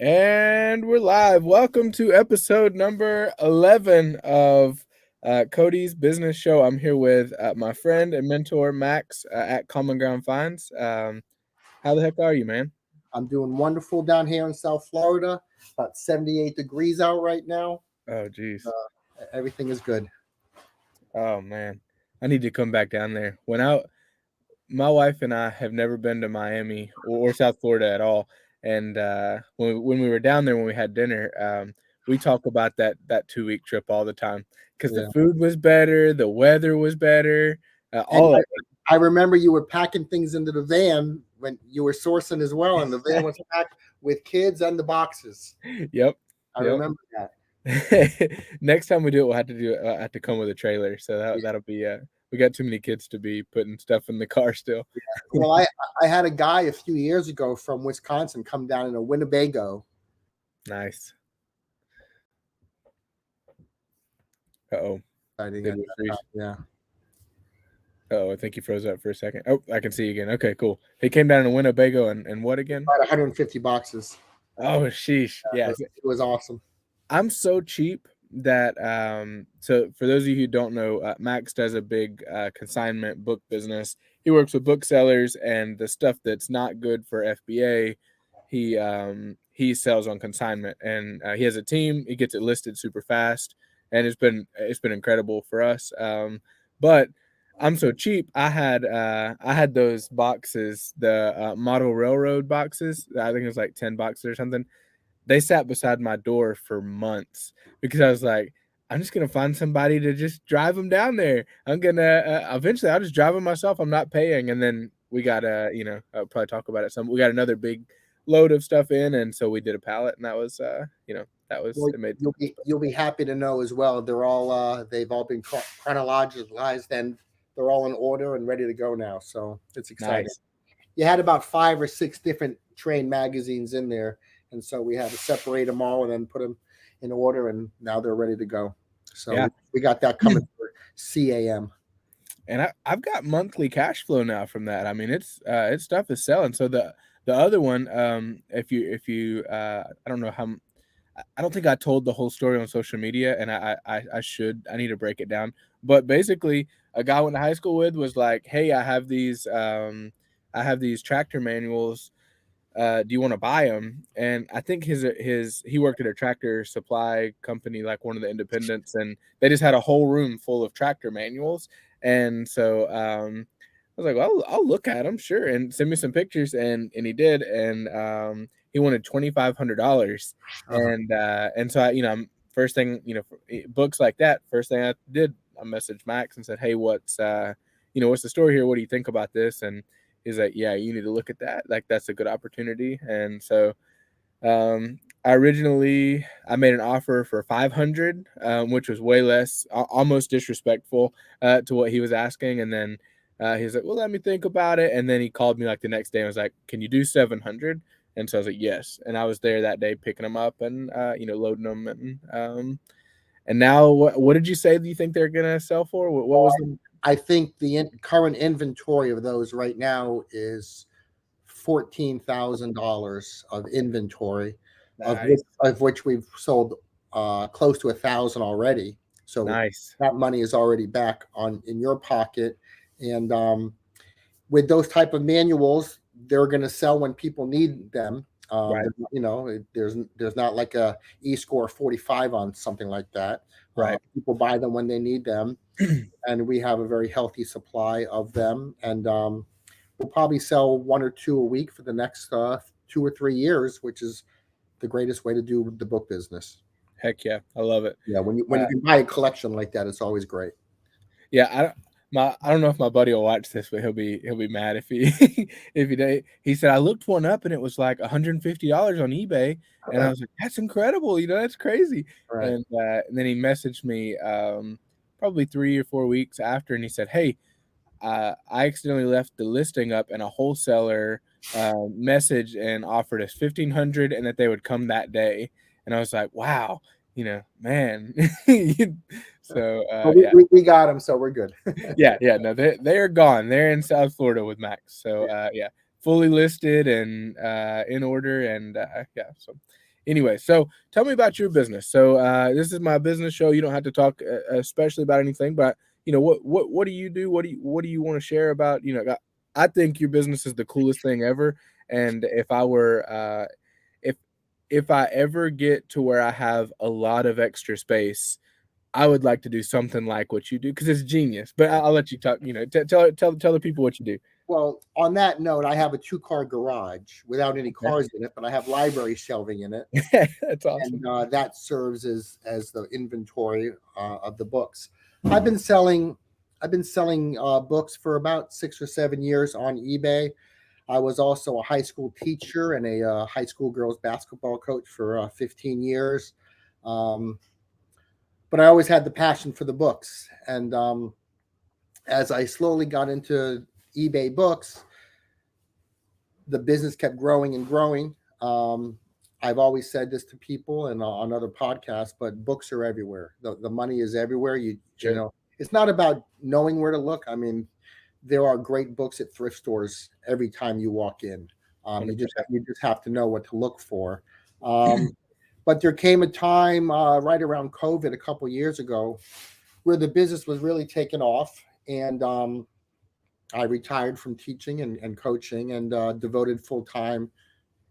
And we're live. Welcome to episode number 11 of Cody's Business Show. I'm here with my friend and mentor, Max, at Common Ground Finds. How the heck are you, man? I'm doing wonderful down here in South Florida. About 78 degrees out right now. Oh, geez. Everything is good. Oh, man. I need to come back down there. My wife and I have never been to Miami or South Florida at all. And when we were down there, when we had dinner, we talk about that 2-week trip all the time because the Yeah. food was better, the weather was better, And all of I remember you were packing things into the van when you were sourcing as well, and the van was packed with kids and the boxes. it. Yep. I remember that. Next time we do it, we'll have to come with a trailer. So that'll be we got too many kids to be putting stuff in the car still. Well, I had a guy a few years ago from Wisconsin come down in a Winnebago. Nice. Uh-oh. Yeah. Oh, I think you froze up for a second. Oh, I can see you again. Okay, cool. He came down in a Winnebago and what again? About 150 boxes. Oh, sheesh. Yeah. It was awesome. I'm so cheap that so for those of you who don't know, Max does a big consignment book business. He works with booksellers, and the stuff that's not good for FBA, he sells on consignment, and he has a team. He gets it listed super fast, and it's been incredible for us. But I'm so cheap. I had those boxes, the model railroad boxes. I think it was like 10 boxes or something. They sat beside my door for months because I was like, I'm just gonna find somebody to just drive them down there. I'm gonna eventually I'll just drive them myself. I'm not paying. And then we got I'll probably talk about it some. We got another big load of stuff in, and so we did a pallet, and that was Well, it made. you'll be happy to know as well. They've all been chronologized, and they're all in order and ready to go now. So it's exciting. Nice. You had about 5 or 6 different train magazines in there, and so we had to separate them all and then put them in order, and now they're ready to go. So Yeah. we got that coming for CAM. And I've got monthly cash flow now from that. I mean, it's stuff is selling. So the other one, if you I don't know how. I don't think I told the whole story on social media, and I should. I need to break it down. But basically, a guy I went to high school with was like, "Hey, I have these tractor manuals. Do you want to buy them?" And I think he worked at a tractor supply company, like one of the independents, and they just had a whole room full of tractor manuals. And so I was like, well, I'll look at them, sure, and send me some pictures. And he did, and he wanted $2,500, and so first thing, books like that, first thing I did, I messaged Max and said, hey, what's the story here? What do you think about this? And he's like, yeah, you need to look at that. Like, that's a good opportunity. And so I made an offer for 500, which was way less, almost disrespectful to what he was asking. And then he was like, well, let me think about it. And then he called me like the next day and was like, can you do 700? And so I was like, yes. And I was there that day picking them up and loading them. And now what did you say that you think they're gonna sell for? What was the... I think the current inventory of those right now is $14,000 of inventory, Nice. of which we've sold close to 1,000 already. So Nice. that money is already back in your pocket. And with those type of manuals, they're going to sell when people need them. Right. There's not like a E-score 45 on something like that. Right. People buy them when they need them, and we have a very healthy supply of them. And we'll probably sell 1 or 2 a week for the next 2 or 3 years, which is the greatest way to do the book business. Heck yeah, I love it. Yeah, when you can buy a collection like that, it's always great. Yeah, I don't know if my buddy will watch this, but he'll be mad if he if he did. He said I looked one up and it was like $150 on eBay, and I was like, that's incredible, that's crazy. Right. And then he messaged me probably 3 or 4 weeks after, and he said, hey, I accidentally left the listing up, and a wholesaler messaged and offered us $1,500 and that they would come that day. And I was like, wow, man. So we got them, so we're good. yeah, no, they are gone. They're in South Florida with Max. So fully listed and in order, and yeah. So Anyway, so tell me about your business. So this is my business show. You don't have to talk especially about anything, but what do you do? What do you want to share about? I think your business is the coolest thing ever. And if if I ever get to where I have a lot of extra space, I would like to do something like what you do because it's genius. But I'll let you talk. Tell the people what you do. Well, on that note, I have a two-car garage without any Okay, cars in it, but I have library shelving in it, that's and awesome. that serves as the inventory of the books. I've been selling I've been selling books for about 6 or 7 years on eBay. I was also a high school teacher and a high school girls basketball coach for 15 years. Um, but I always had the passion for the books, and as I slowly got into eBay books, the business kept growing and growing. I've always said this to people and on other podcasts, but books are everywhere. The money is everywhere. You Sure, know, it's not about knowing where to look. I mean, there are great books at thrift stores every time you walk in. You just 100%. you just have to know what to look for. Um, but there came a time right around COVID a couple years ago where the business was really taking off, and I retired from teaching and coaching and devoted full time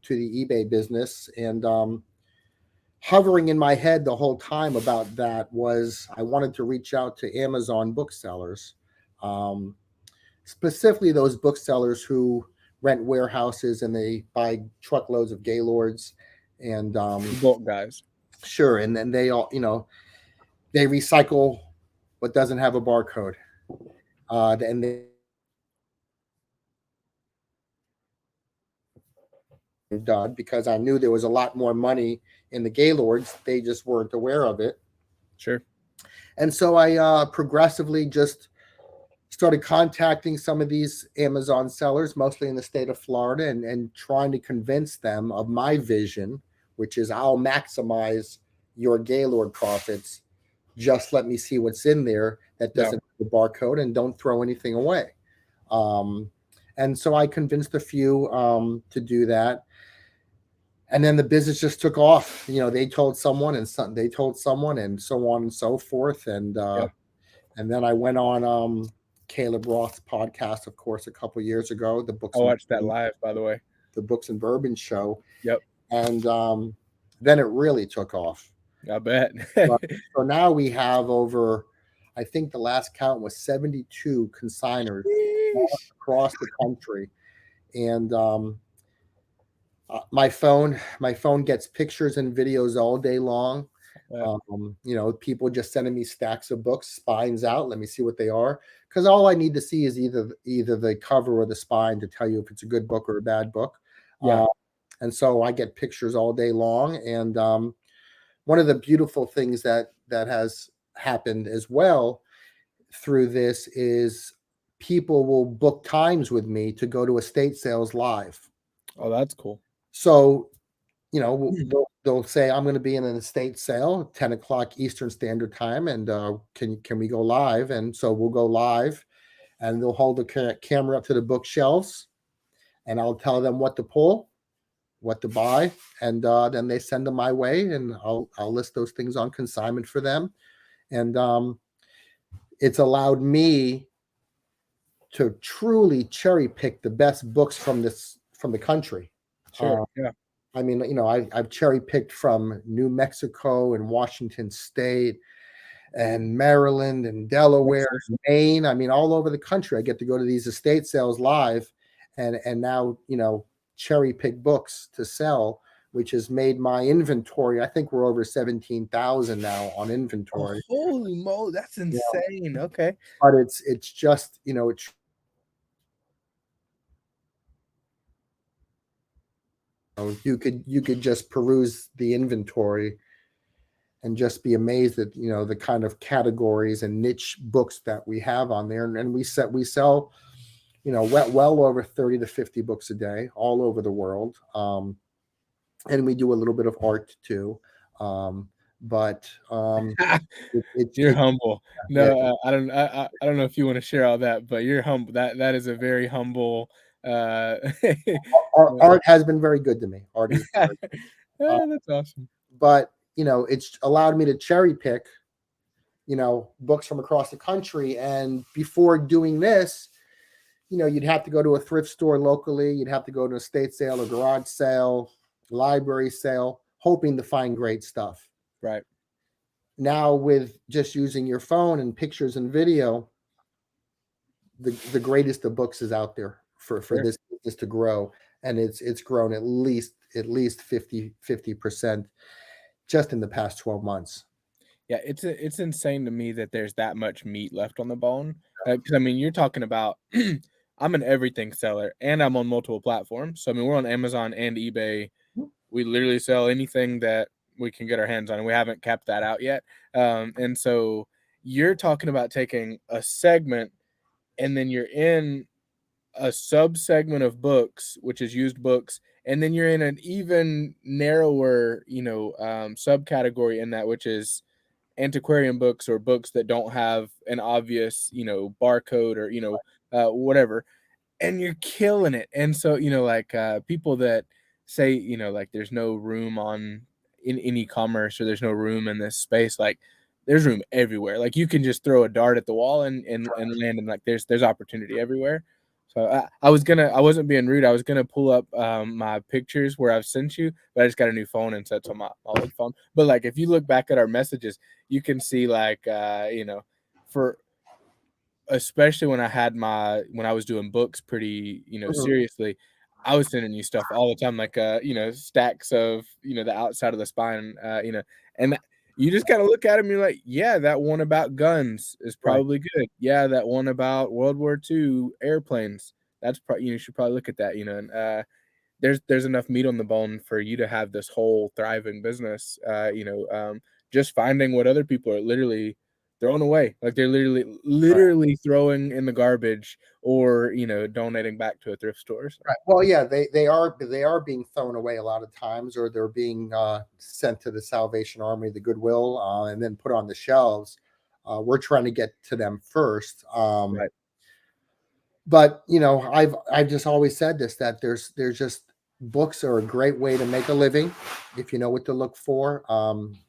to the eBay business. And hovering in my head the whole time about that was I wanted to reach out to Amazon booksellers, um, specifically those booksellers who rent warehouses and they buy truckloads of Gaylords. And The bulk guys. sure, and then they all, they recycle what doesn't have a barcode. And they done because I knew there was a lot more money in the Gaylords. They just weren't aware of it. Sure. And so I progressively just started contacting some of these Amazon sellers, mostly in the state of Florida, and trying to convince them of my vision, which is I'll maximize your Gaylord profits. Just let me see what's in there that Yeah. doesn't have the barcode and don't throw anything away. Um, and so I convinced a few to do that, and then the business just took off. They told someone, and they told someone, and so on and so forth. Yep. And then I went on Caleb Roth's podcast, of course, a couple years ago, I watched that live, by the way. the Books and Bourbon show, Yep. and then it really took off. I bet. So, so now we have over, I think the last count was 72 consigners Sheesh. across the country, and my phone gets pictures and videos all day long. Uh, People just sending me stacks of books, spines out. Let me see what they are, because all I need to see is either the cover or the spine to tell you if it's a good book or a bad book. yeah. Uh, and so I get pictures all day long. And one of the beautiful things that has happened as well through this is people will book times with me to go to estate sales live. Oh, that's cool. So they'll say I'm going to be in an estate sale 10 o'clock Eastern Standard Time, and can we go live? And so we'll go live, and they'll hold the camera up to the bookshelves, and I'll tell them what to pull, what to buy, and then they send them my way, and I'll list those things on consignment for them. And it's allowed me to truly cherry pick the best books from the country. Sure. Yeah. I mean, I've cherry picked from New Mexico and Washington State and Maryland and Delaware, Texas. Maine. I mean, all over the country. I get to go to these estate sales live, and now cherry pick books to sell, which has made my inventory. I think we're over 17,000 now on Oh, inventory. holy moly, that's Yeah, insane. Okay. but it's just you could just peruse the inventory and just be amazed at the kind of categories and niche books that we have on there. And we sell well over 30 to 50 books a day all over the world. And we do a little bit of art too. But You're humble. yeah, No, I don't know if you wanna share all that, but you're humble. That is a very humble, art has been very good to me. Art is very good. Uh, That's awesome. but it's allowed me to cherry pick, books from across the country. And before doing this, you'd have to go to a thrift store locally, you'd have to go to a estate sale, a garage sale, library sale, hoping to find great stuff. Right. Now, with just using your phone and pictures and video, the greatest of books is out there for Sure. this business to grow, and it's grown at least 50% just in the past 12 months. Yeah, it's insane to me that there's that much meat left on the bone. Because I mean, you're talking about I'm an everything seller and I'm on multiple platforms. So I mean, we're on Amazon and eBay. We literally sell anything that we can get our hands on, and we haven't capped that out yet. And so you're talking about taking a segment, and then you're in a sub-segment of books, which is used books, and then you're in an even narrower, subcategory in that, which is antiquarian books or books that don't have an obvious, barcode or, whatever, and you're killing it. And so, like, people that say, like there's no room in e-commerce or there's no room in this space, like there's room everywhere. Like you can just throw a dart at the wall and land, and like there's opportunity everywhere. So I wasn't being rude. I was gonna pull up my pictures where I've sent you, but I just got a new phone and so it's on my old phone. But like if you look back at our messages, you can see like for especially when I was doing books pretty, Mhm. seriously, I was sending you stuff all the time, like, stacks of, the outside of the spine, and you just gotta look at 'em, you're like, "Yeah, that one about guns is Right. probably good. Yeah, that one about World War II airplanes, you should probably look at that," and, there's enough meat on the bone for you to have this whole thriving business, just finding what other people are literally throwing away. Like they're Right. literally throwing in the garbage or, donating back to a thrift store. So Right. Well, yeah, they are being thrown away a lot of times, or they're being sent to the Salvation Army, the Goodwill, and then put on the shelves. We're trying to get to them first. right, But I've just always said this, that there's just books are a great way to make a living if you know what to look for.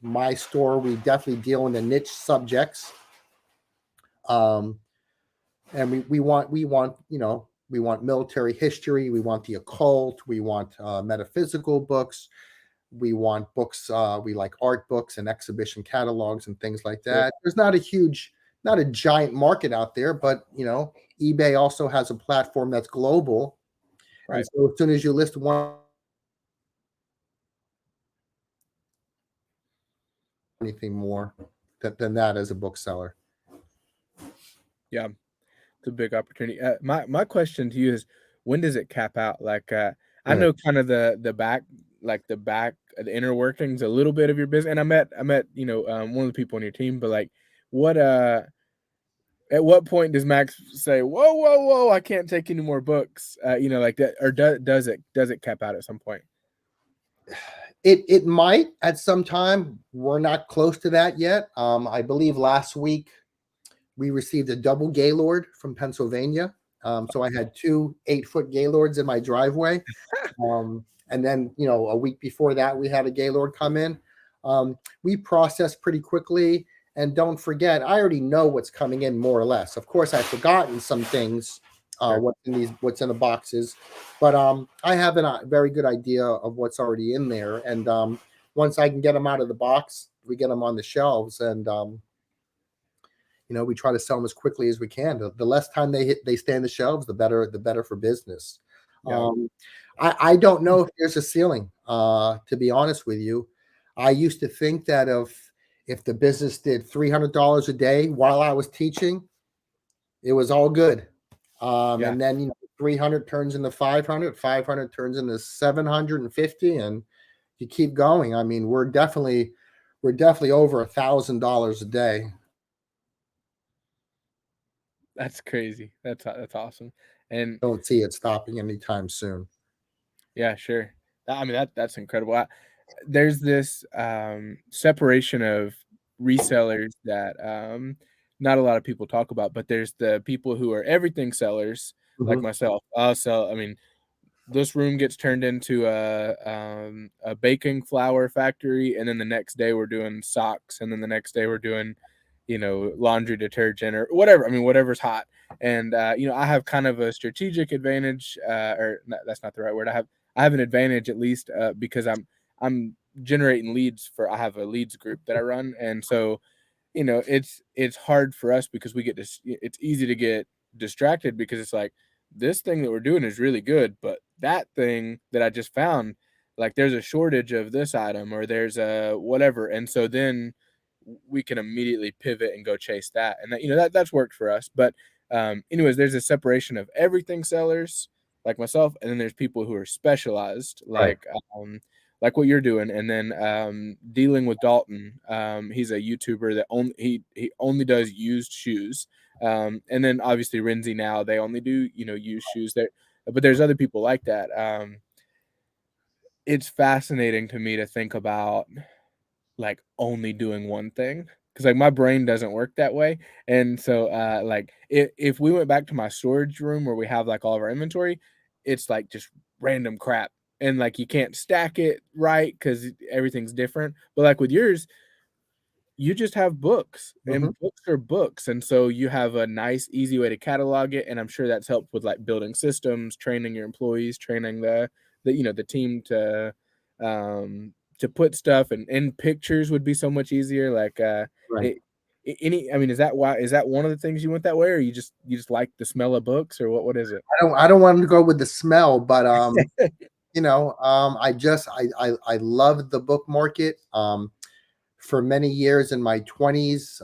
My store, we definitely deal in the niche subjects. Um, and we want military history, we want the occult, we want metaphysical books, we want books, we like art books and exhibition catalogs and things like sure, that. There's not a giant market out there, but eBay also has a platform that's global, and right. so as soon as you list one, anything more than that as a bookseller. Yeah, it's a big opportunity. My question to you is, when does it cap out? Like, I Right. know kind of the inner workings a little bit of your business, and I met, one of the people on your team, but like, what, at what point does Max say, "Whoa, whoa, whoa, I can't take any more books," like that, or does it cap out at some point? It might at some time. We're not close to that yet. I believe last week we received a double Gaylord from Pennsylvania. So I had two 8-foot Gaylords in my driveway. And then, a week before that, we had a Gaylord come in. We process pretty quickly. And don't forget, I already know what's coming in more or less. Of course, I've forgotten some things, Sure. what's in the boxes, but I have a very good idea of what's already in there. And once I can get them out of the box, we get them on the shelves, and we try to sell them as quickly as we can. The less time they stay on the shelves, the better for business. Yeah. Um, I don't know if there's a ceiling. To be honest with you, I used to think that if the business did $300 a day while I was teaching, it was all good. Yeah. And then 300 turns into 500, 500 turns into 750, and you keep going. I mean, we're definitely over $1,000 a day. That's crazy. That's awesome. And Don't see it stopping anytime soon. yeah, sure. I mean, that's incredible. There's this, separation of resellers that, not a lot of people talk about, but there's the people who are everything sellers, like Mhm. myself. I'll sell I mean, this room gets turned into a baking flour factory, and then the next day we're doing socks, and then the next day we're doing, laundry detergent or whatever. I mean, whatever's hot. And I have kind of a strategic advantage, or that's not the right word. I have an advantage at least because I'm generating leads I have a leads group that I run, and so it's hard for us because it's easy to get distracted because it's like this thing that we're doing is really good, but that thing that I just found, like there's a shortage of this item or there's a whatever. And so then we can immediately pivot and go chase that. And that's worked for us. But anyways, there's a separation of everything sellers like myself, and then there's people who are specialized, Right. like what you're doing. And then dealing with Dalton, he's a YouTuber that he only does used shoes. And then obviously Renzi now, they only do used shoes there, but there's other people like that. It's fascinating to me to think about like only doing one thing because like my brain doesn't work that way. And so like if we went back to my storage room where we have like all of our inventory, it's like just random crap, and like you can't stack it right because everything's different. But like with yours, you just have books, Hmm. and books are books, and so you have a nice, easy way to catalog it, and I'm sure that's helped with, like, building systems, training your employees, training the team to put stuff, and pictures would be so much easier, like, Right. it I mean, is that one of the things you went that way, or you just like the smell of books, or what is it? I don't want to go with the smell, but I love the book market. For many years in my 20s,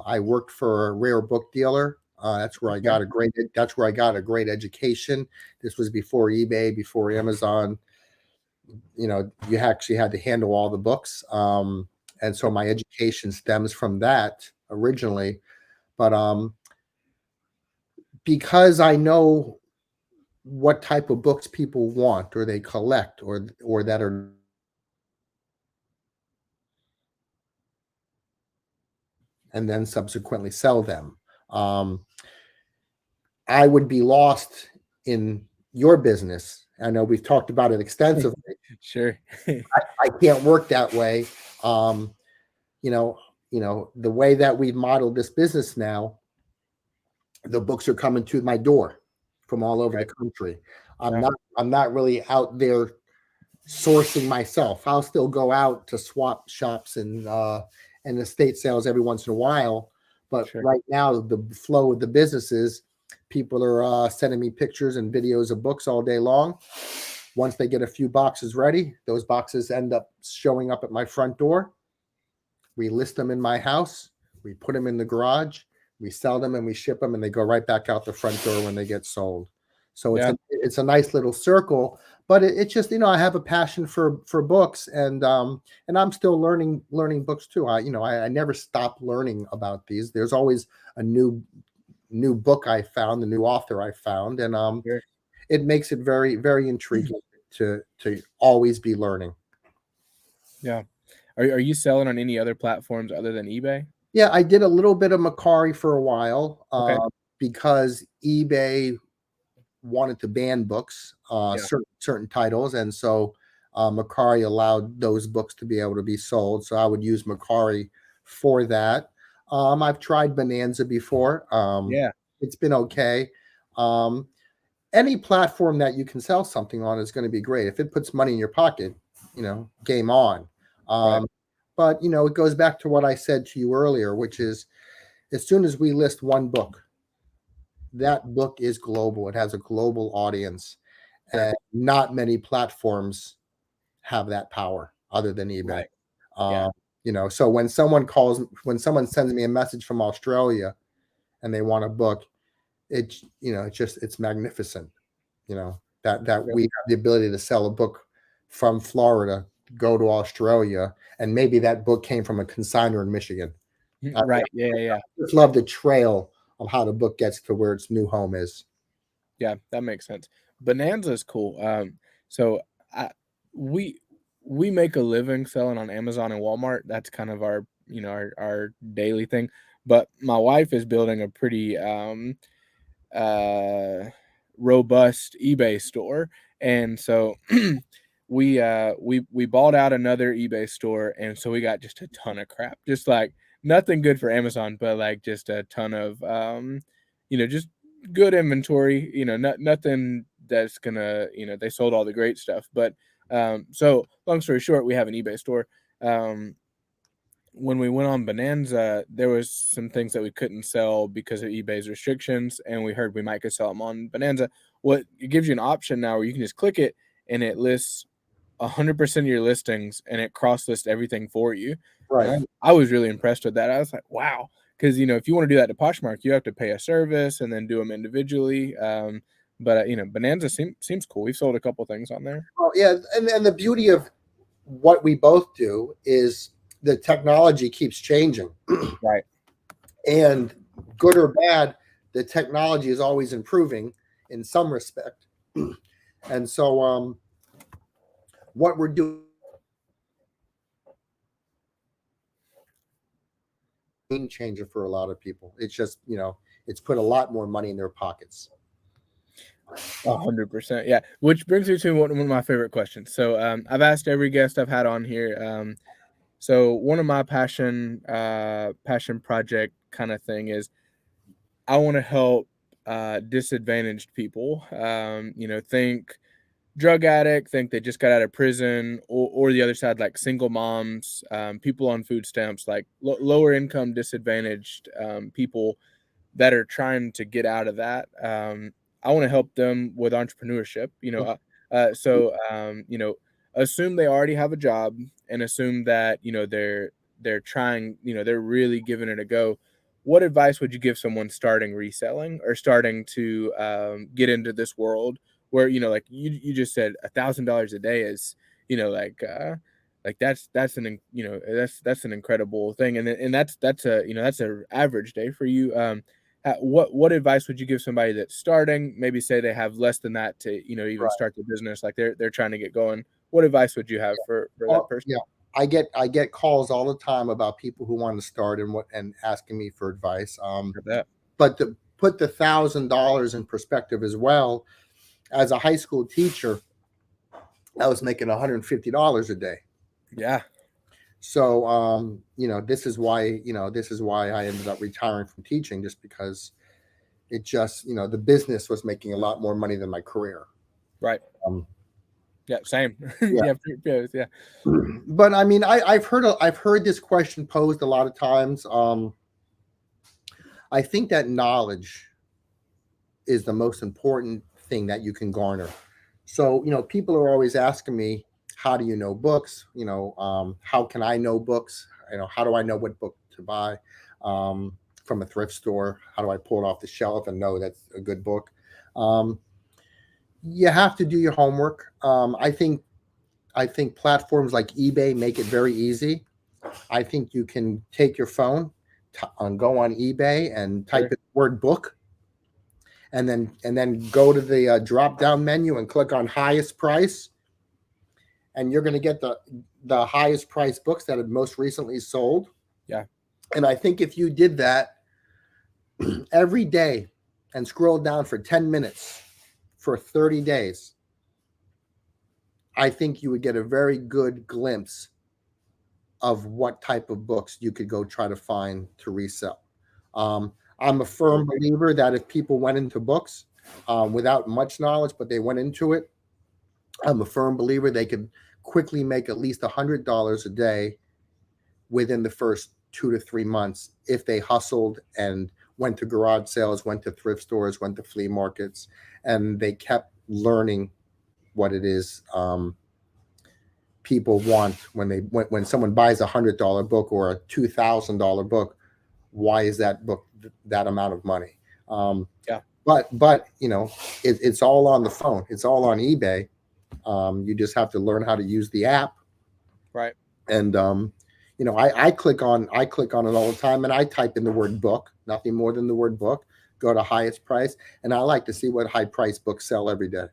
I worked for a rare book dealer. Okay, That's where I got a great education. This was before eBay, before Amazon. You actually had to handle all the books. And so my education stems from that originally. But because I know what type of books people want or they collect or that are and then subsequently sell them. Um, I would be lost in your business. I know we've talked about it extensively. sure. I can't work that way. Um, you know, the way that we've modeled this business now, the books are coming to my door from all over the Right, country. yeah, I'm not really out there sourcing myself. I'll still go out to swap shops and estate sales every once in a while. But sure, right now, the flow of the businesses, people are sending me pictures and videos of books all day long. Once they get a few boxes ready, those boxes end up showing up at my front door. We list them in my house. We put them in the garage. We sell them and we ship them, and they go right back out the front door when they get sold. So yeah, it's a nice little circle, but it's just I have a passion for books, and I'm still learning books too. I never stop learning about these. There's always a new book I found, a new author I found, and sure. it makes it very very intriguing to always be learning. Yeah. Are you selling on any other platforms other than eBay? Yeah, I did a little bit of Macari for a while Okay, because eBay wanted to ban books, yeah, certain titles, and so Macari allowed those books to be able to be sold. So I would use Macari for that. I've tried Bonanza before. yeah, It's been okay. Um, any platform that you can sell something on is going to be great. If it puts money in your pocket, game on. right, Um, but it goes back to what I said to you earlier, which is as soon as we list one book, that book is global. It has a global audience, sure, and not many platforms have that power other than eBay. right, yeah, Um, so when someone sends me a message from Australia and they want a book, it's magnificent. That yeah, we have the ability to sell a book from Florida, go to Australia, and maybe that book came from a consignor in Michigan. I right, yeah, yeah, yeah. just love the trail of how the book gets to where its new home is. Yeah, that makes sense. Bonanza is cool. So I we we make a living selling on Amazon and Walmart. That's kind of our daily thing. But my wife is building a pretty uh robust eBay store. And so we bought out another eBay store, and so we got just a ton of crap. Just like nothing good for Amazon, but like just a ton of just good inventory, nothing that's gonna, they sold all the great stuff. But so long story short, we have an eBay store. Um when we went on Bonanza, there was some things that we couldn't sell because of eBay's restrictions, and we heard we might could sell them on Bonanza. What it gives you an option now where you can just click it and it lists 100% of your listings and it cross lists everything for you. And Right. I was really impressed with that. I was like, wow, because if you want to do that to Poshmark, you have to pay a service and then do them individually. But Bonanza seems cool. We've sold a couple things on there. Well, yeah, and the beauty of what we both do is the technology keeps changing, Right. and good or bad, the technology is always improving in some respect. And so, what we're doing game changer for a lot of people. It's just it's put a lot more money in their pockets. 100%. Yeah. Which brings me to one of my favorite questions. So I've asked every guest I've had on here. So one of my passion project kind of thing is I want to help disadvantaged people. Think drug addict, think they just got out of prison, or the other side, like single moms, people on food stamps, like lower income, disadvantaged people that are trying to get out of that. I want to help them with entrepreneurship. Assume they already have a job and assume that they're trying. They're really giving it a go. What advice would you give someone starting reselling or starting to get into this world where like you just said $1,000 a day is like that's that's an incredible thing, and that's a average day for you. What advice would you give somebody that's starting? Maybe say they have less than that to even Right. start the business, like they're trying to get going. What advice would you have for that Well, person? yeah, I get calls all the time about people who want to start and asking me for advice. For that. But to put the $1,000 in perspective as well, as a high school teacher, I was making $150 a day. Yeah. So, this is why I ended up retiring from teaching, just because it just, the business was making a lot more money than my career. Right. Um, Yeah. Same. yeah. Yeah. Yeah. But I mean, I've heard this question posed a lot of times. I think that knowledge is the most important thing that you can garner. So, people are always asking me, how do you know books? How can I know books? How do I know what book to buy from a thrift store? How do I pull it off the shelf and know that's a good book? Um, you have to do your homework. I think platforms like eBay make it very easy. I think you can take your phone and go on eBay and type in Sure. the word book, and then go to the drop down menu and click on highest price, and you're going to get the highest price books that have most recently sold. Yeah. And I think if you did that every day and scrolled down for 10 minutes for 30 days, I think you would get a very good glimpse of what type of books you could go try to find to resell. I'm a firm believer that if people went into books without much knowledge, but they went into it, I'm a firm believer they could quickly make at least $100 a day within the first 2 to 3 months if they hustled and went to garage sales, went to thrift stores, went to flea markets, and they kept learning what it is people want when someone buys $100 book or a $2,000 book. Why is that book that amount of money? Yeah. But it's all on the phone. It's all on eBay. You just have to learn how to use the app. Right. And I click on it all the time, and I type in the word book, nothing more than the word book. Go to highest price, and I like to see what high price books sell every day.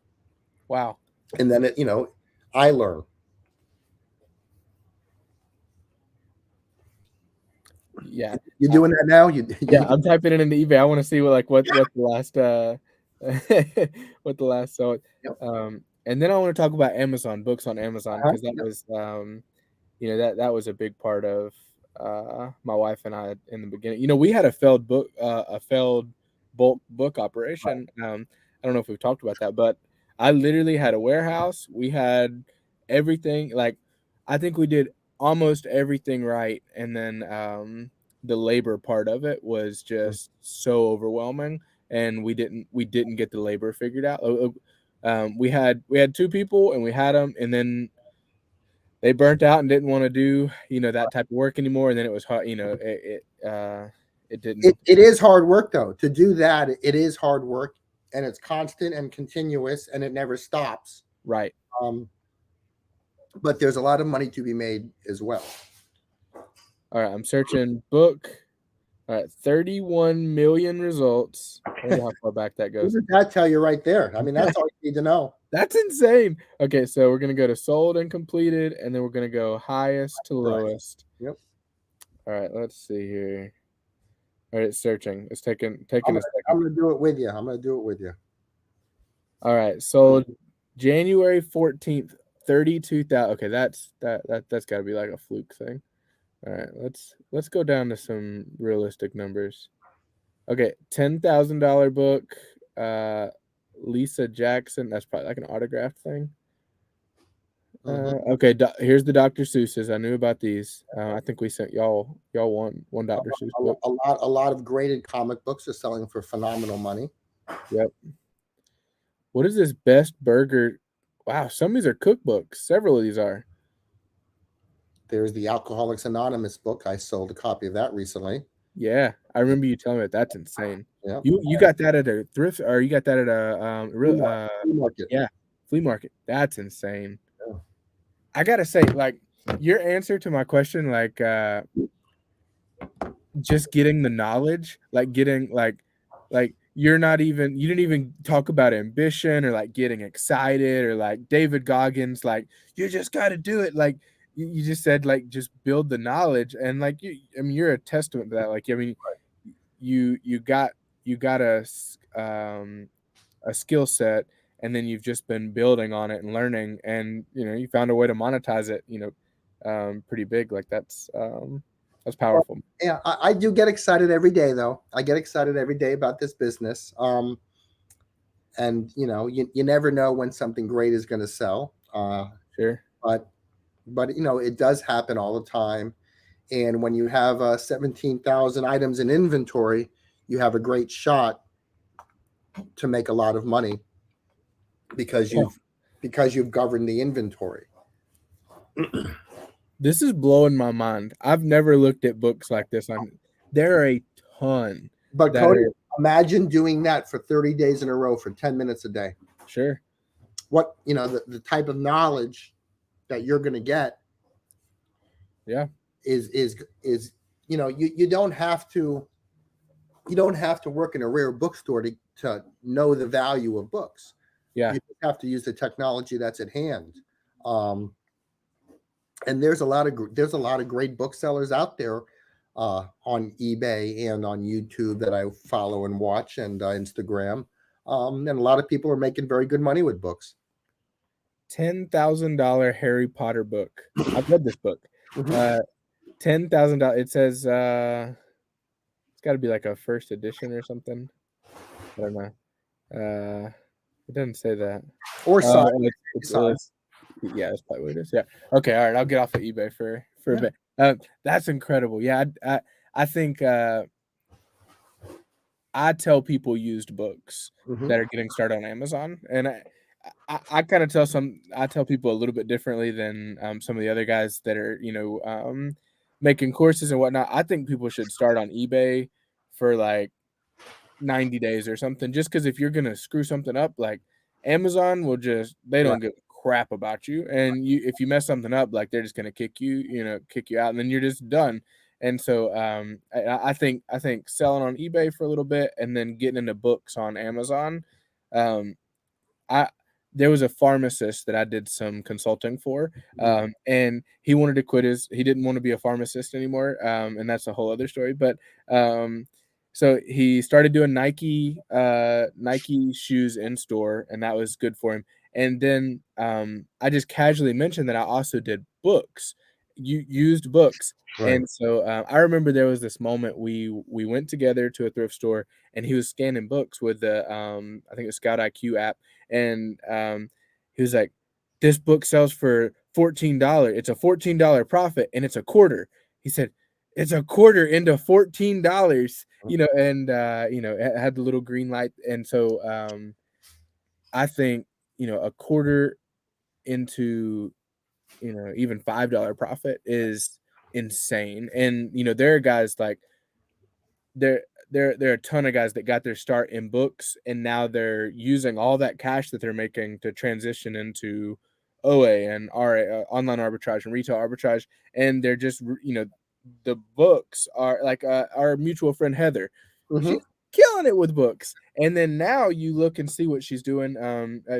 Wow. And then I learn. Yeah. You doing that now? You Yeah, I'm typing it into eBay. I wanna see what the last, what the last so, Yep. And then I want to talk about Amazon, books on Amazon, Uh-huh. because that Yep. was that was a big part of my wife and I in the beginning. We had a failed bulk book Right. operation. I don't know if we've talked about that, but I literally had a warehouse. We had everything. Like, I think we did almost everything right, and then the labor part of it was Mm. just so overwhelming, and we didn't get the labor figured out. We had two people, and we had them, and then they burnt out and didn't wanna do, that type of work anymore, and then it was hard, it It, didn't. it is hard work though. To do that, it is hard work, and it's constant and continuous, and it never stops. Right. Um, but there's a lot of money to be made as well. Alright, I'm searching book. Alright, 31 million results. I wonder how far back that What goes. does that tell you right there? I mean, that's all you need to know. That's insane. Okay, so we're gonna go to sold and completed, and then we're gonna go highest to Right. lowest. Yep. Alright, let's see here. Alright, it's searching. It's taking I'm taking a gonna, second. I'm gonna do it with you. I'm gonna do it with you. Alright, sold January 14th, 32,000. Okay, that's gotta be like a fluke thing. All right, let's go down to some realistic numbers. Okay, $10,000 book. Uh, Lisa Jackson. That's probably like an autographed thing. Hmm. Okay, here's the Dr. Seuss's. I knew about these. I think we sent y'all one Dr. Seuss book. A lot of graded comic books are selling for phenomenal money. Yep. What is this best burger? Wow, some of these are cookbooks. Several of these are. There's the Alcoholics Anonymous book. I sold a copy of that recently. Yeah, I remember you telling me that. That's insane. Yeah. You got that at a thrift, or you got that at a Flea real market. Flea market. yeah, flea market. That's insane. Yeah. I gotta say, like, your answer to my question, like, just getting the knowledge, like getting like you didn't even talk about ambition or like getting excited or like David Goggins, like you just got to do it. Like you just said, like just build the knowledge, and like I mean, you're a testament to that. Like, I mean, you got a skill set, and then you've just been building on it and learning, and you found a way to monetize it, pretty big. Like that's Well, powerful. yeah, I do get excited every day, though. I get excited every day about this business. And you never know when something great is going to sell. Sure. But it does happen all the time. And when you have 17,000 items in inventory, you have a great shot to make a lot of money because Yeah. you've governed the inventory. This is blowing my mind. I've never looked at books like this. There are a ton But that Cody, are. imagine doing that for 30 days in a row for 10 minutes a day. Sure. What the type of knowledge that you're going to get Yeah. is you don't have to work in a rare bookstore to know the value of books. Yeah. You just have to use the technology that's at hand. And there's a lot of great booksellers out there on eBay and on YouTube that I follow and watch, and Instagram. And a lot of people are making very good money with books. $10,000 Harry Potter book. I've read this book. Mhm. $10,000. It says it's got to be like a first edition or something. I don't know. It doesn't say that. Or Oh, size. it's yeah, that's probably what it is. Yeah. Okay. All right. I'll get off of eBay for a Yeah. bit. That's incredible. Yeah. I think I tell people used books Mhm. that are getting started on Amazon, and I kind of I tell people a little bit differently than some of the other guys that are making courses and whatnot. I think people should start on eBay for like 90 days or something, just because if you're gonna screw something up, like Amazon will they Yeah. don't give a crap about you, and if you mess something up, like they're just gonna kick you out, and then you're just done. And so I think selling on eBay for a little bit and then getting into books on Amazon. um, I There was a pharmacist that I did some consulting for, and he wanted to quit he didn't want to be a pharmacist anymore, and that's a whole other story. But so he started doing Nike shoes in store, and that was good for him. And then I just casually mentioned that I also did books, used books. Right. And so I remember there was this moment we went together to a thrift store, and he was scanning books with the I think it was Scout IQ app, and he was like, "This book sells for $14. It's a $14 profit, and it's a quarter." He said, "It's a quarter into $14." And it had the little green light, and so I think a quarter into even $5 profit is insane. And there are guys like there there are a ton of guys that got their start in books, and now they're using all that cash that they're making to transition into OA and RA, online arbitrage and retail arbitrage, and they're just the books are like our mutual friend Heather. Hmm. She's killing it with books, and then now you look and see what she's doing.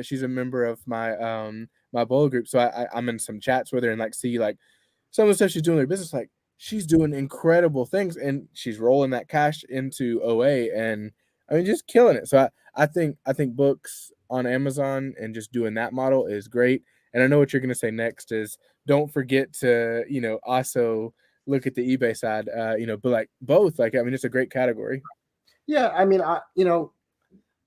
She's a member of my bowl group, so I'm in some chats with her and like see like some of the stuff she's doing in her business. Like she's doing incredible things, and she's rolling that cash into OA, and I mean just killing it. So I think books on Amazon and just doing that model is great. And I know what you're gonna say next is don't forget to also look at the eBay side, but like both. Like I mean, it's a great category. Yeah, I mean,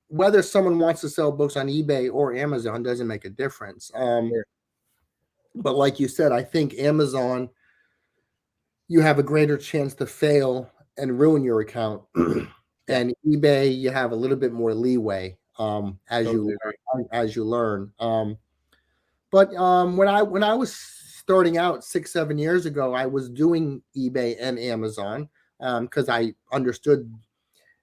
whether someone wants to sell books on eBay or Amazon doesn't make a difference. Sure. But like you said, I think Amazon, you have a greater chance to fail and ruin your account. Yeah, And eBay, you have a little bit more leeway totally agree. as you learn. But when I was starting out 6 7 years ago, I was doing eBay and Amazon because I understood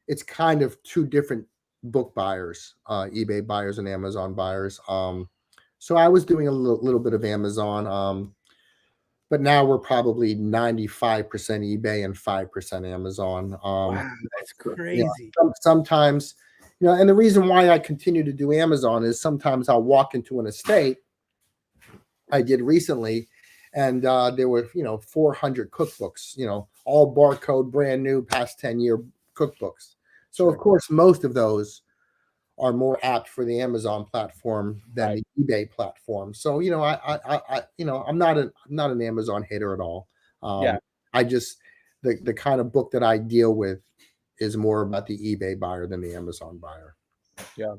it's kind of two different book buyers, eBay buyers and Amazon buyers. So I was doing a little bit of Amazon, but now we're probably 95% eBay and 5% Amazon. Wow, that's So, you crazy. know, sometimes, and the reason why I continue to do Amazon is sometimes I'll walk into an estate. I did recently, and there were 400 cookbooks, all barcode, brand new, past 10-year cookbooks. So of Sure. course, most of those are more apt for the Amazon platform than Right. the eBay platform. So I'm not an Amazon hater at all. Yeah. I just the kind of book that I deal with is more about the eBay buyer than the Amazon buyer. Yeah.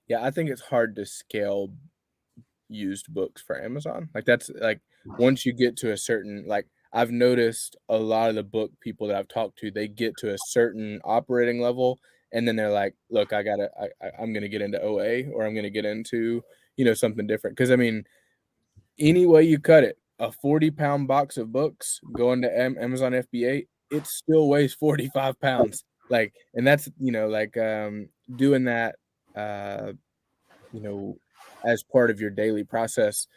Yeah. I think it's hard to scale used books for Amazon. Like that's like once you get to a certain like I've noticed a lot of the book people that I've talked to, they get to a certain operating level and then they're like, look, I'm gonna get into OA or I'm gonna get into, something different. Cause I mean, any way you cut it, a 40-pound box of books going to Amazon FBA, it still weighs 45 pounds. Like, and that's, like doing that uh you know, as part of your daily process,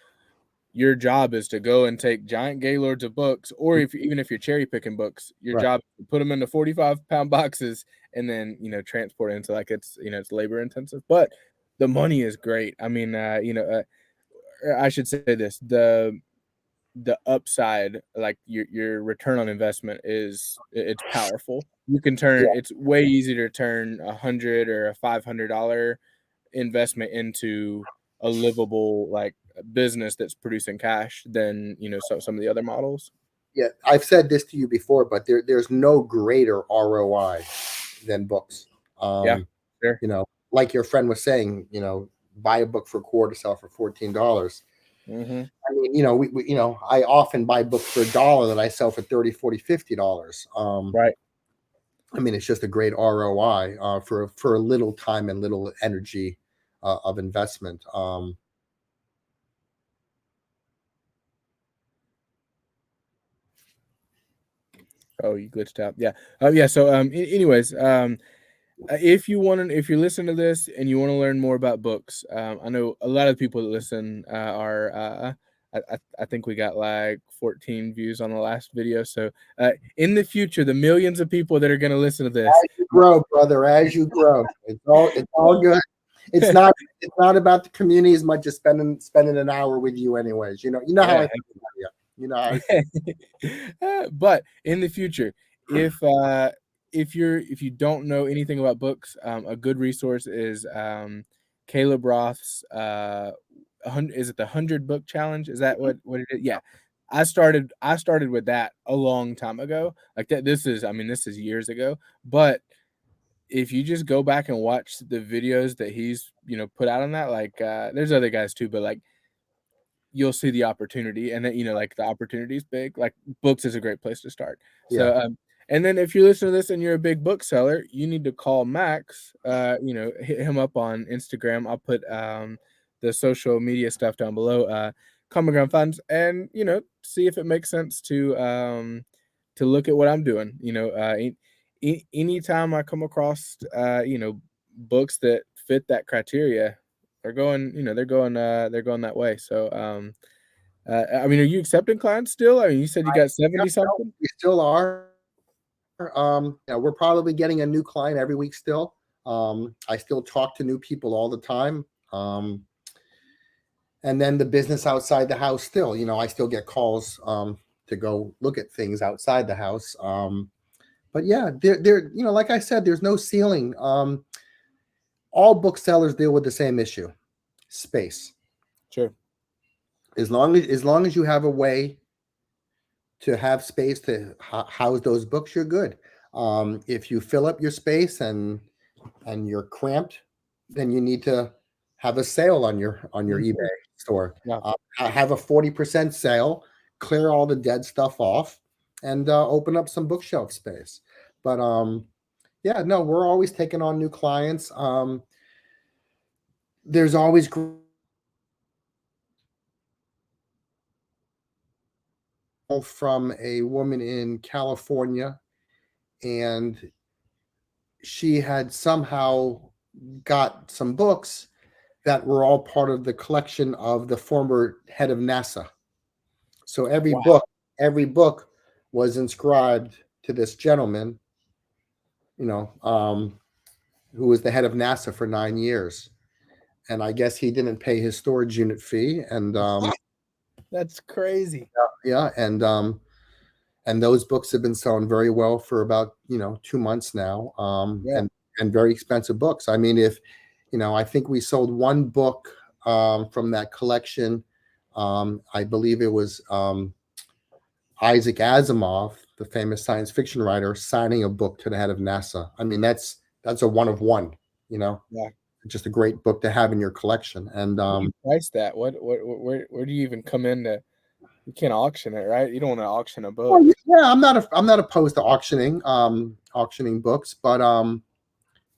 your job is to go and take giant gaylords of books, or if you're cherry picking books, your Right. job is to put them into 45-pound boxes and then transport it into like it's labor intensive, but the money is great. I mean, I should say this: the upside, like your return on investment it's powerful. You can turn Yeah. it's way easier to turn $100 or a $500 investment into a livable like business that's producing cash than some of the other models. Yeah. I've said this to you before, but there's no greater ROI than books. Yeah, Um, sure. like your friend was saying, buy a book for a quarter, sell for $14. Hmm. I mean, I often buy books for $1 that I sell for 30, 40, $50. Right. I mean, it's just a great ROI for a little time and little energy of investment. Oh, you glitched out. Yeah. Yeah. So anyways, if you're listening to this and you want to learn more about books, I know a lot of people that listen are I think we got like 14 views on the last video. So in the future, the millions of people that are going to listen to this. As you grow, brother, as you grow, it's all good. It's not it's not about the community as much as spending an hour with you, anyways. You know how I Yeah. think about you. You know how I think. But in the future, if if you don't know anything about books, a good resource is Caleb Roth's is it the 100 book challenge? Is that Mhm. what it is? Yeah. I started with that a long time ago. Like that this is I mean, this is years ago, but if you just go back and watch the videos that he's, put out on that, like, there's other guys too, but, like, you'll see the opportunity and then, like, the opportunity is big, like, books is a great place to start. Yeah, So, and then if you listen to this and you're a big bookseller, you need to call Max, hit him up on Instagram. I'll put, the social media stuff down below, Common Ground Funds, and, see if it makes sense to look at what I'm doing, anytime I come across, books that fit that criteria, they're going that way. So, I mean, are you accepting clients still? I mean, you said you got yeah, 70 no, something? we still are. Yeah, we're probably getting a new client every week still. I still talk to new people all the time. And then the business outside the house still, I still get calls to go look at things outside the house. But yeah, like I said, there's no ceiling. All booksellers deal with the same issue: space. Sure. As long as you have a way to have space to house those books, you're good. If you fill up your space and you're cramped, then you need to have a sale on your eBay Mhm. store. Yeah, Have a 40% sale, clear all the dead stuff off, and open up some bookshelf space. But yeah, no, we're always taking on new clients. There's always from a woman in California, and she had somehow got some books that were all part of the collection of the former head of NASA. So wow. every book was inscribed to this gentleman, you know, um, who was the head of NASA for 9 years. And I guess he didn't pay his storage unit fee, and That's crazy. yeah, and those books have been selling very well for about 2 months now, Yeah. and very expensive books. I mean, if I think we sold one book from that collection. I believe it was Isaac Asimov, the famous science fiction writer, signing a book to the head of NASA. I mean, that's a one of one. You know, Yeah. just a great book to have in your collection. And How do you price that? Where do you even come in to you can't auction it, right? You don't wanna auction a well, book. yeah, I'm not opposed to auctioning books, but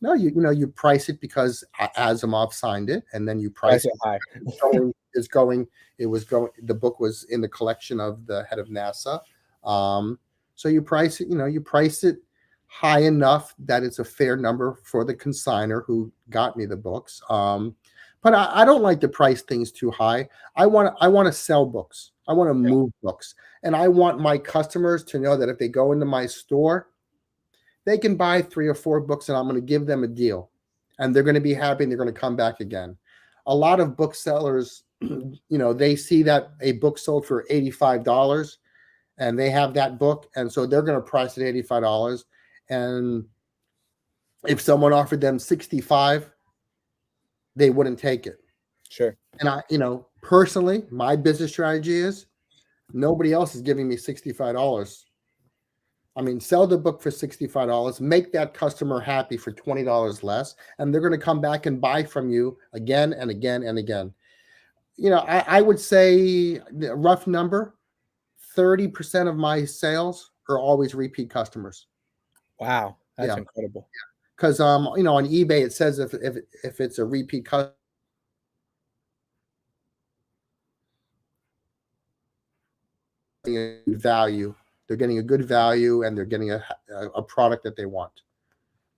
no, you price it because Asimov signed it, and then you price Price it high. it's going is going it was going the book was in the collection of the head of NASA. Um, so you price it high enough that it's a fair number for the consigner who got me the books. But I don't like to price things too high. I want to sell books. I want to Yeah, move books. And I want my customers to know that if they go into my store, they can buy 3 or 4 books and I'm going to give them a deal. And they're going to be happy and they're going to come back again. A lot of booksellers, they see that a book sold for $85 and they have that book. And so they're going to price it $85. And if someone offered them 65, they wouldn't take it. sure. And personally, my business strategy is nobody else is giving me $65. I mean, sell the book for $65, make that customer happy for $20 less, and they're going to come back and buy from you again and again and again. I would say a rough number, 30% of my sales are always repeat customers. Wow, that's Yeah. incredible. Because on eBay it says if it's a repeat customer value, they're getting a good value and they're getting a product that they want.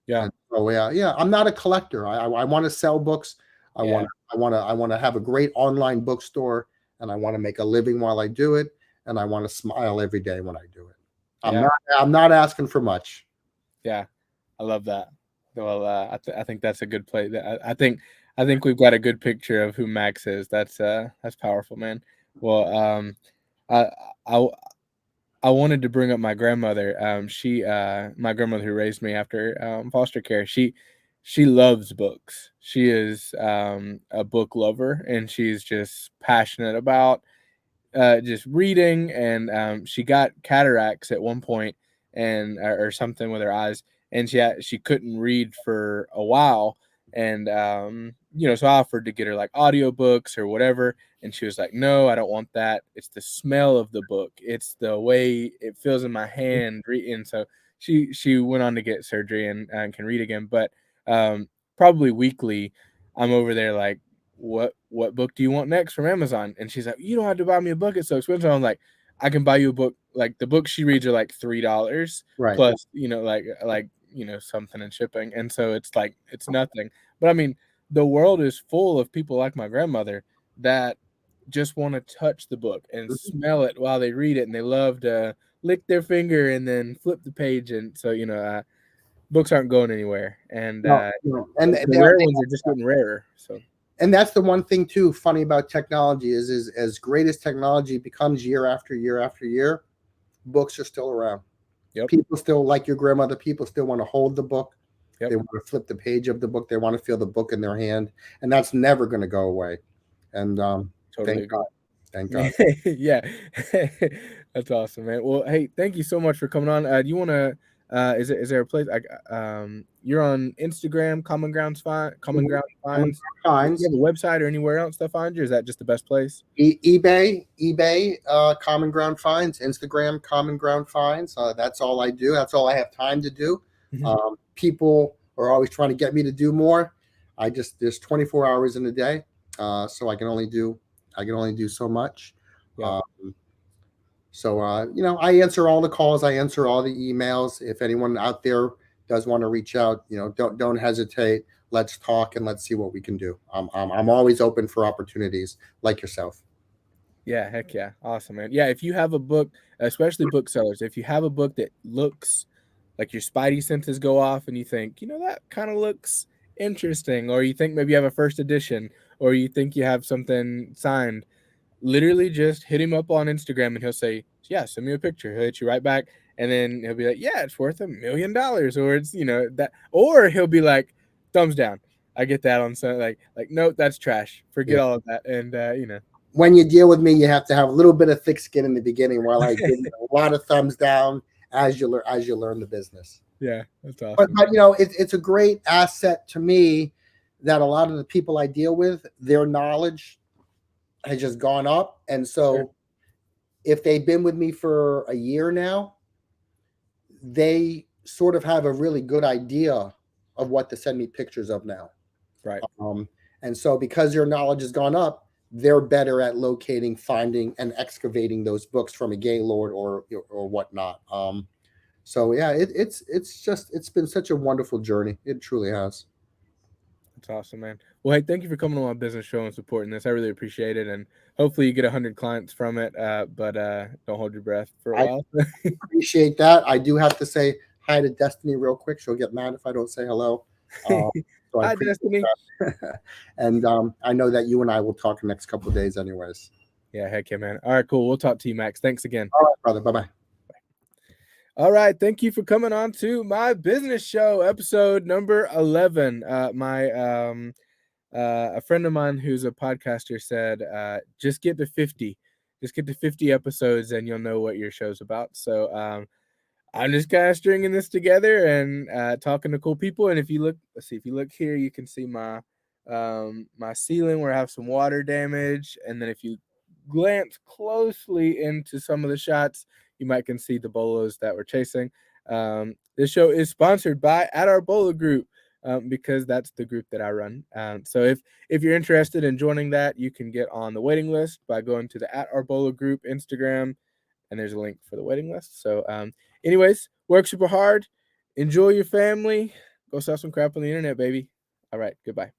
Yeah, And so yeah, I'm not a collector. I want to sell books. I want yeah, to I want to have a great online bookstore, and I want to make a living while I do it, and I want to smile every day when I do it. I'm yeah, not I'm not asking for much. yeah. I love that. Well, I think that's a good play. I think we've got a good picture of who Max is. That's powerful, man. Well, I I I wanted to bring up my grandmother. My grandmother who raised me after foster care. she loves books. She is a book lover, and she's just passionate about just reading, and she got cataracts at one point, and or something with her eyes, and she couldn't read for a while, and so I offered to get her like audiobooks or whatever, and she was like, "No, I don't want that. It's the smell of the book. It's the way it feels in my hand." And so she went on to get surgery and can read again, but probably weekly, I'm over there like, what book do you want next from Amazon? And she's like, you don't have to buy me a book. It's so expensive. I'm like, I can buy you a book. Like the books she reads are like $3 Right. plus, something in shipping. And so it's like, it's nothing. But I mean, the world is full of people like my grandmother that just want to touch the book and Mhm. smell it while they read it. And they love to lick their finger and then flip the page. And so, books aren't going anywhere. And, No, no, and the rare ones are just getting rarer. So, that's the one thing too funny about technology is as great as technology becomes year after year after year, books are still around. yep, People still, like your grandmother, people still want to hold the book. yep, They want to flip the page of the book. They want to feel the book in their hand, and that's never going to go away. And totally thank agree. God, thank God. Yeah. That's awesome, man. Well, hey, thank you so much for coming on. Do you wanna is there a place like, you're on Instagram, Common Mhm. Ground Common Finds. Do you Finds, have a website or anywhere else to find you? Or is that just the best place? eBay, Common Ground Finds, Instagram, Common Ground Finds. That's all I do. That's all I have time to do. Mhm. People are always trying to get me to do more. There's 24 hours in a day, so I can only do so much. Yeah, Um, I answer all the calls, I answer all the emails. If anyone out there does want to reach out, don't hesitate. Let's talk and let's see what we can do. I'm always open for opportunities like yourself. yeah, heck yeah. Awesome, man. Yeah, if you have a book, especially booksellers, if you have a book that looks like your spidey senses go off and you think, that kinda looks interesting, or you think maybe you have a first edition, or you think you have something signed, literally just hit him up on Instagram and he'll say, "Yeah, send me a picture." He'll hit you right back, and then he'll be like, "Yeah, it's worth $1,000,000," or it's, that, or he'll be like, "Thumbs down." I get that on some like, "Nope, that's trash. Yeah. Forget all of that." And, When you deal with me, you have to have a little bit of thick skin in the beginning while I give you a lot of thumbs down as you learn the business. Yeah, that's But awesome. it's a great asset to me that a lot of the people I deal with, their knowledge has just gone up. And Sure. so if they've been with me for a year now, they sort of have a really good idea of what to send me pictures of now. Right. Um, and so because their knowledge has gone up, they're better at locating, finding, and excavating those books from a Gaylord or whatnot. So yeah, it's been such a wonderful journey. It truly has. That's awesome, man. Well, hey, thank you for coming on my business show and supporting this. I really appreciate it, and hopefully you get 100 clients from it, but, don't hold your breath for a I while. appreciate that. I do have to say hi to Destiny real quick. She'll get mad if I don't say hello. Um, so I Hi, appreciate Destiny. that. And I know that you and I will talk the next couple of days, anyways. Yeah, heck yeah, man. All right, cool. We'll talk to you, Max. Thanks again. All right, brother. Bye bye. All right, thank you for coming on to my business show, episode number 11. A friend of mine who's a podcaster said, just get to 50. Just get to 50 episodes and you'll know what your show's about. So, I'm just kind of stringing this together and talking to cool people. And if you look, let's see, if you look here, you can see my ceiling where I have some water damage. And then if you glance closely into some of the shots, you might can see the bolos that we're chasing. This show is sponsored by At Our Bolo Group. Because that's the group that I run. So if you're interested in joining that, you can get on the waiting list by going to the At Our Bolo Group Instagram, and there's a link for the waiting list. So, anyways, work super hard, enjoy your family, go sell some crap on the internet, baby. All right, goodbye.